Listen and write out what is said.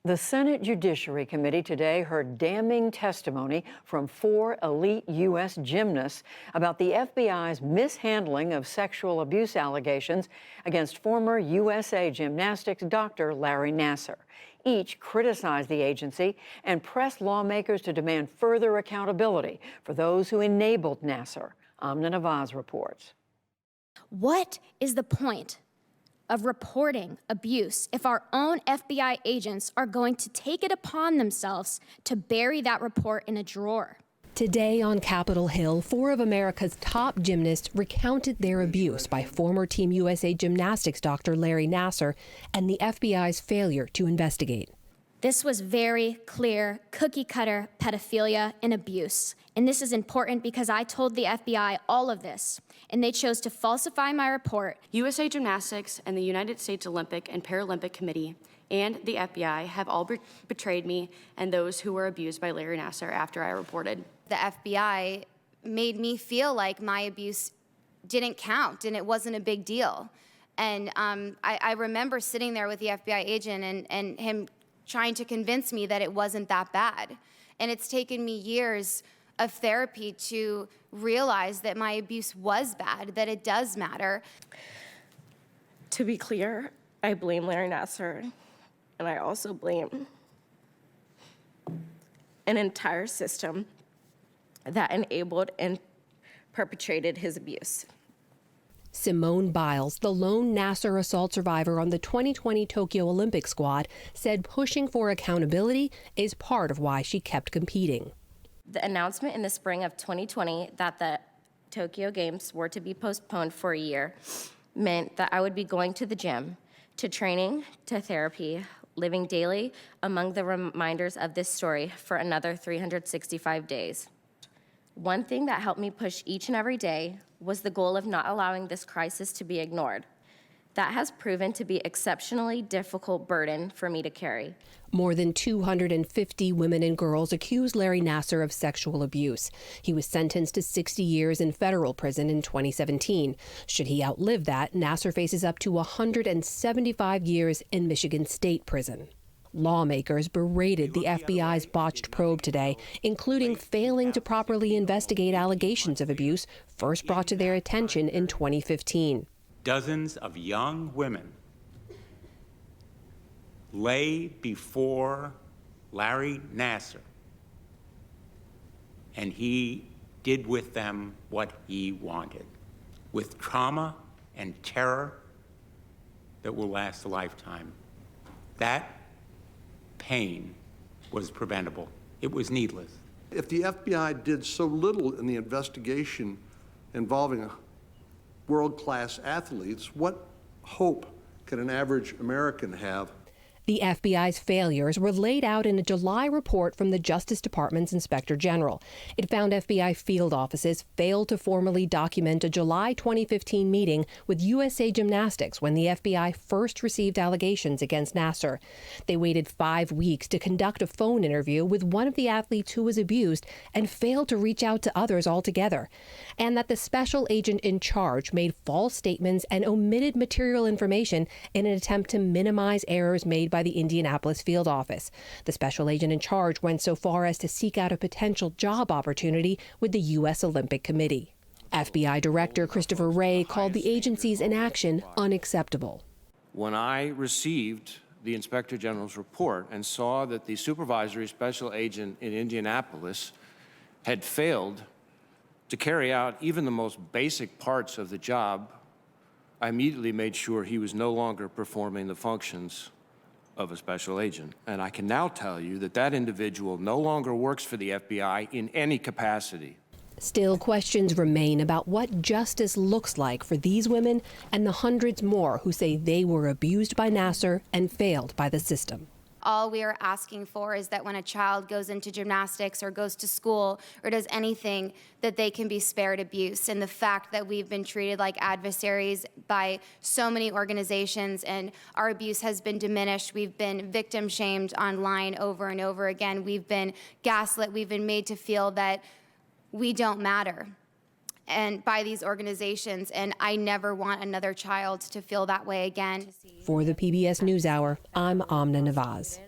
The Senate Judiciary Committee today heard damning testimony from 4 elite U.S. gymnasts about the FBI's mishandling of sexual abuse allegations against former USA Gymnastics Dr. Larry Nassar. Each criticized the agency and pressed lawmakers to demand further accountability for those who enabled Nassar. Amna Nawaz reports. What is the point of reporting abuse if our own FBI agents are going to take it upon themselves to bury that report in a drawer? Today on Capitol Hill, 4 of America's top gymnasts recounted their abuse by former Team USA Gymnastics Dr. Larry Nassar and the FBI's failure to investigate. This was very clear, cookie-cutter pedophilia and abuse. And this is important because I told the FBI all of this, and they chose to falsify my report. USA Gymnastics and the United States Olympic and Paralympic Committee and the FBI have all betrayed me and those who were abused by Larry Nassar after I reported. The FBI made me feel like my abuse didn't count and it wasn't a big deal. And I remember sitting there with the FBI agent and him trying to convince me that it wasn't that bad. And it's taken me years of therapy to realize that my abuse was bad, that it does matter. To be clear, I blame Larry Nassar, and I also blame an entire system that enabled and perpetrated his abuse. Simone Biles, the lone Nassar assault survivor on the 2020 Tokyo Olympic squad, said pushing for accountability is part of why she kept competing. The announcement in the spring of 2020 that the Tokyo Games were to be postponed for a year meant that I would be going to the gym, to training, to therapy, living daily among the reminders of this story for another 365 days. One thing that helped me push each and every day was the goal of not allowing this crisis to be ignored. That has proven to be exceptionally difficult burden for me to carry. More than 250 women and girls accused Larry Nassar of sexual abuse. He was sentenced to 60 years in federal prison in 2017. Should he outlive that, Nassar faces up to 175 years in Michigan State Prison. Lawmakers berated the FBI's botched probe today, including failing to properly investigate allegations of abuse first brought to their attention in 2015. Dozens of young women lay before Larry Nassar, and he did with them what he wanted, with trauma and terror that will last a lifetime. That pain was preventable. It was needless. If the FBI did so little in the investigation involving world-class athletes, what hope can an average American have? The FBI's failures were laid out in a July report from the Justice Department's Inspector General. It found FBI field offices failed to formally document a July 2015 meeting with USA Gymnastics when the FBI first received allegations against Nassar. They waited 5 weeks to conduct a phone interview with one of the athletes who was abused and failed to reach out to others altogether. And that the special agent in charge made false statements and omitted material information in an attempt to minimize errors made by the Indianapolis field office. The special agent in charge went so far as to seek out a potential job opportunity with the U.S. Olympic Committee. FBI Director Christopher Wray called the agency's inaction unacceptable. When I received the Inspector General's report and saw that the supervisory special agent in Indianapolis had failed to carry out even the most basic parts of the job, I immediately made sure he was no longer performing the functions of a special agent. And I can now tell you that that individual no longer works for the FBI in any capacity. Still, questions remain about what justice looks like for these women and the hundreds more who say they were abused by Nassar and failed by the system. All we are asking for is that when a child goes into gymnastics or goes to school or does anything, that they can be spared abuse. And the fact that we've been treated like adversaries by so many organizations and our abuse has been diminished. We've been victim shamed online over and over again. We've been gaslit. We've been made to feel that we don't matter and by these organizations, and I never want another child to feel that way again. For the PBS NewsHour, I'm Amna Nawaz.